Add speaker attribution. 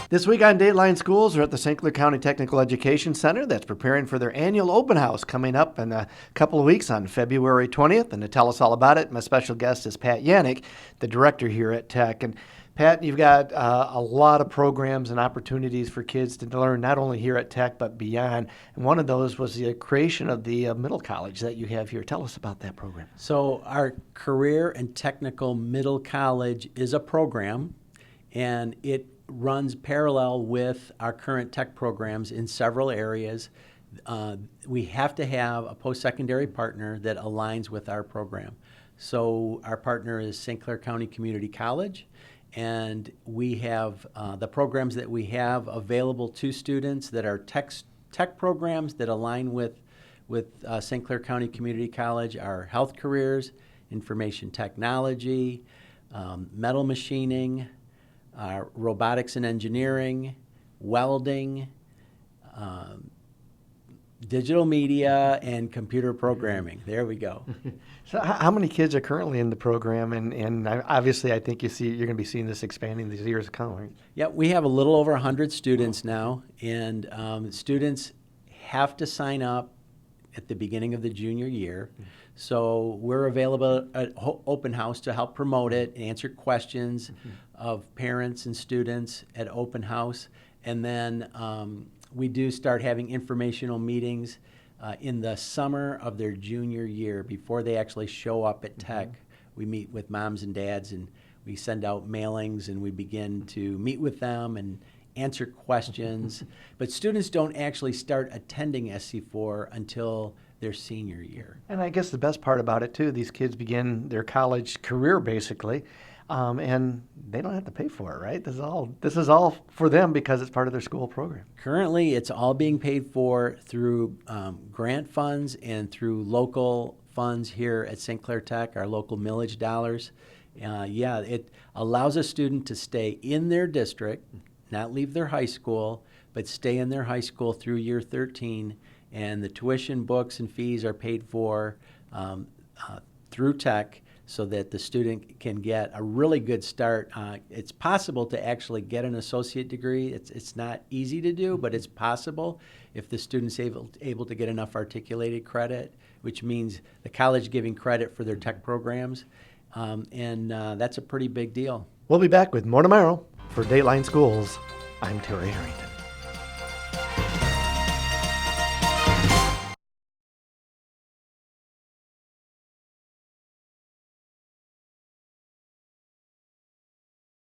Speaker 1: This week on Dateline Schools, we're at the St. Clair County Technical Education Center that's preparing for their annual open house coming up in a couple of weeks on February 20th. And to tell us all about it, my special guest is Pat Yanik, the director here at Tech. And Pat, you've got a lot of programs and opportunities for kids to learn, not only here at Tech, but beyond. And one of those was the creation of the middle college that you have here. Tell us about that program.
Speaker 2: So our Career and Technical Middle College is a program, and it runs parallel with our current tech programs in several areas. We have to have a post-secondary partner that aligns with our program. So our partner is St. Clair County Community College, and we have the programs that we have available to students that are tech programs that align with St. Clair County Community College are health careers, information technology, metal machining, robotics and engineering, welding, digital media, and computer programming. There we go.
Speaker 1: So how many kids are currently in the program? And obviously, I think you're going to be seeing this expanding these years to come, right?
Speaker 2: Yeah, we have a little over 100 students now, and students have to sign up at the beginning of the junior year. So we're available at Open House to help promote it and answer questions of parents and students at Open House. And then we do start having informational meetings in the summer of their junior year before they actually show up at Tech. We meet with moms and dads, and we send out mailings, and we begin to meet with them and answer questions. But students don't actually start attending SC4 until their senior year.
Speaker 1: And I guess the best part about it, too, these kids begin their college career, basically, and they don't have to pay for it, right? This is all for them because it's part of their school program.
Speaker 2: Currently, it's all being paid for through grant funds and through local funds here at St. Clair Tech, our local millage dollars. It allows a student to stay in their district, not leave their high school, but stay in their high school through year 13, and the tuition, books, and fees are paid for through Tech so that the student can get a really good start. It's possible to actually get an associate degree. It's not easy to do, but it's possible if the student's able to get enough articulated credit, which means the college giving credit for their tech programs, and that's a pretty big deal.
Speaker 1: We'll be back with more tomorrow. For Dateline Schools, I'm Terry Harrington.